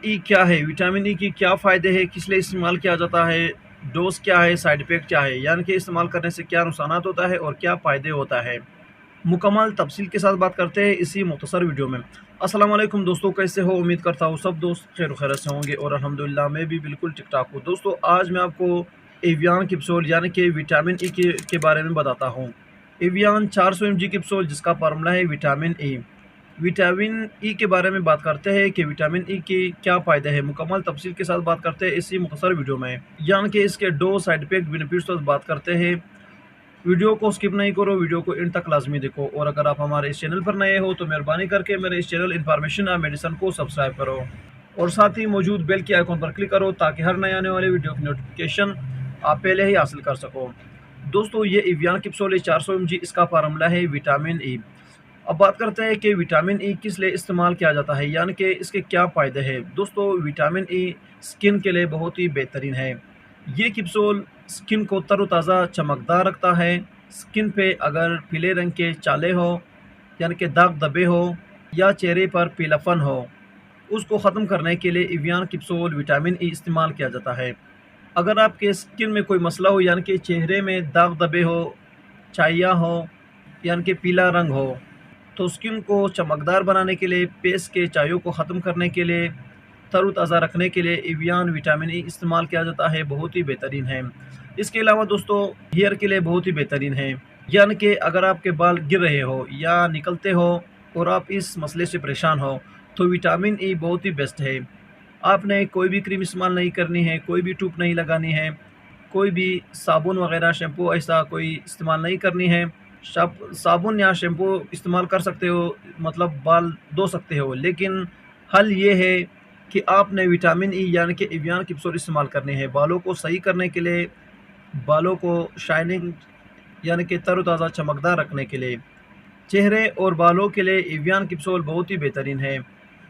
ई क्या है, vitamin E की क्या फ़ायदे हैं, किस लिए इस्तेमाल किया जाता है, डोज़ क्या है, साइड इफ़ेक्ट क्या है, यानी कि इस्तेमाल करने से क्या नुकसानात होता है और क्या फ़ायदे होता है। मुकम्मल तफ़सील के साथ बात करते हैं इसी मुख्तसर वीडियो में। अस्सलाम वालेकुम दोस्तों, कैसे हो? उम्मीद करता हूँ सब दोस्त खैर खैरियत से होंगे और अल्हम्दुलिल्लाह मैं भी बिल्कुल ठीक-ठाक हूँ। दोस्तों आज मैं आपको एवियन कैप्सूल यानी कि विटामिन ई के बारे में बताता हूँ। एवियन 400 एमजी कैप्सूल जिसका फ़ॉर्मूला है विटामिन ई। विटामिन ई के बारे में बात करते हैं कि विटामिन ई के क्या फ़ायदे हैं, मुकम्मल तफ़सील के साथ बात करते हैं इसी मुख्तसर वीडियो में। यानी कि इसके 2 साइड इफ़ेक्ट बेनिफिट्स पर बात करते हैं। वीडियो को स्किप नहीं करो, वीडियो को एंड तक लाज़मी देखो और अगर आप हमारे इस चैनल पर नए हो तो मेहरबानी करके मेरे इस चैनल इन्फॉर्मेशन एंड मेडिसिन को सब्सक्राइब करो और साथ ही मौजूद बेल के आइकॉन पर क्लिक करो ताकि हर नए आने वाले वीडियो की नोटिफिकेशन आप पहले ही हासिल कर सको। दोस्तों ये एवियन कैप्सूल 400 एमजी, इसका फार्मूला है विटामिन ई। अब बात करते हैं कि विटामिन ई किस लिए इस्तेमाल किया जाता है, यानी कि इसके क्या फ़ायदे हैं। दोस्तों विटामिन ई स्किन के लिए बहुत ही बेहतरीन है। ये कैप्सूल स्किन को तरोताज़ा चमकदार रखता है। स्किन पे अगर पीले रंग के चाले हो यानी कि दाग धब्बे हो या चेहरे पर पीलापन हो, उसको ख़त्म करने के लिए एवियन कैप्सूल विटामिन ई इस्तेमाल किया जाता है। अगर आपके स्किन में कोई मसला हो यानी कि चेहरे में दाग धब्बे हो, छाइयाँ हो यानी कि पीला रंग हो, तो स्किन को चमकदार बनाने के लिए, फेस के चायों को ख़त्म करने के लिए, तरोताज़ा रखने के लिए एवियन विटामिन ई इस्तेमाल किया जाता है, बहुत ही बेहतरीन है। इसके अलावा दोस्तों हेयर के लिए बहुत ही बेहतरीन है। यानी कि अगर आपके बाल गिर रहे हो या निकलते हो और आप इस मसले से परेशान हो तो विटामिन ई बहुत ही बेस्ट है। आपने कोई भी क्रीम इस्तेमाल नहीं करनी है, कोई भी टूप नहीं लगानी है, कोई भी साबुन वगैरह शैम्पू ऐसा कोई इस्तेमाल नहीं करनी है। साबुन या शैम्पू इस्तेमाल कर सकते हो, मतलब बाल धो सकते हो, लेकिन हल ये है कि आपने विटामिन ई यानी कि एवियन कैप्सूल इस्तेमाल करने हैं बालों को सही करने के लिए, बालों को शाइनिंग यानी कि तरोताज़ा चमकदार रखने के लिए। चेहरे और बालों के लिए एवियन कैप्सूल बहुत ही बेहतरीन है।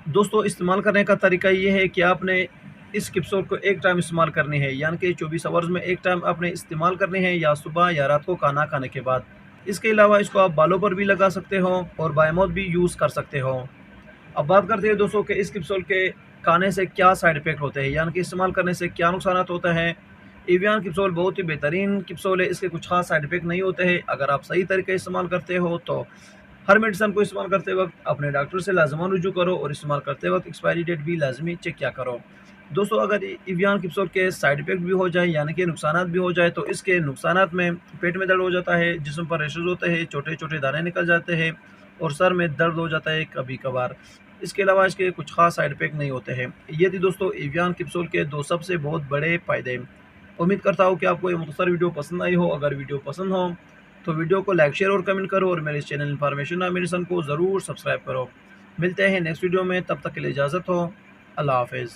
दोस्तों इस्तेमाल करने का तरीका ये है कि आपने इस कैप्सूल को एक टाइम इस्तेमाल करनी है, यानी कि 24 आवर्स में एक टाइम आपने इस्तेमाल करनी है, या सुबह या रात को खाना खाने के बाद। इसके अलावा इसको आप बालों पर भी लगा सकते हो और बाय माउथ भी यूज़ कर सकते हो। अब बात करते हैं दोस्तों कि इस कैप्सूल के खाने से क्या साइड इफ़ेक्ट होते हैं, यानी कि इस्तेमाल करने से क्या नुकसानात होते हैं। एवियन कैप्सूल बहुत ही बेहतरीन कैप्सूल है, इसके कुछ ख़ास साइड इफ़ेक्ट नहीं होते हैं। अगर आप सही तरीके इस्तेमाल करते हो तो हर मेडिसिन को इस्तेमाल करते वक्त अपने डॉक्टर से लाज़िमन रुजू करो और इस्तेमाल करते वक्त एक्सपायरी डेट भी लाज़मी चेक किया करो। दोस्तों अगर एवियन कैप्सूल के साइड इफ़ेक्ट भी हो जाए यानी कि नुकसानात भी हो जाए तो इसके नुकसानात में पेट में दर्द हो जाता है, जिस्म पर रैशेज़ होते हैं, छोटे-छोटे दाने निकल जाते हैं और सर में दर्द हो जाता है कभी-कभार। इसके अलावा इसके कुछ ख़ास साइड इफ़ेक्ट नहीं होते हैं। ये थी दोस्तों एवियन कैप्सूल के 2 सबसे बहुत बड़े फ़ायदे। उम्मीद करता हूँ कि आपको ये मुख्तसर वीडियो पसंद आई हो। अगर वीडियो पसंद हो तो वीडियो को लाइक, शेयर और कमेंट करो और मेरे इस चैनल इन्फॉर्मेशन एंड मेडिसिन को ज़रूर सब्सक्राइब करो। मिलते हैं नेक्स्ट वीडियो में, तब तक के लिए इजाज़त हो। अल्लाह हाफ़िज़।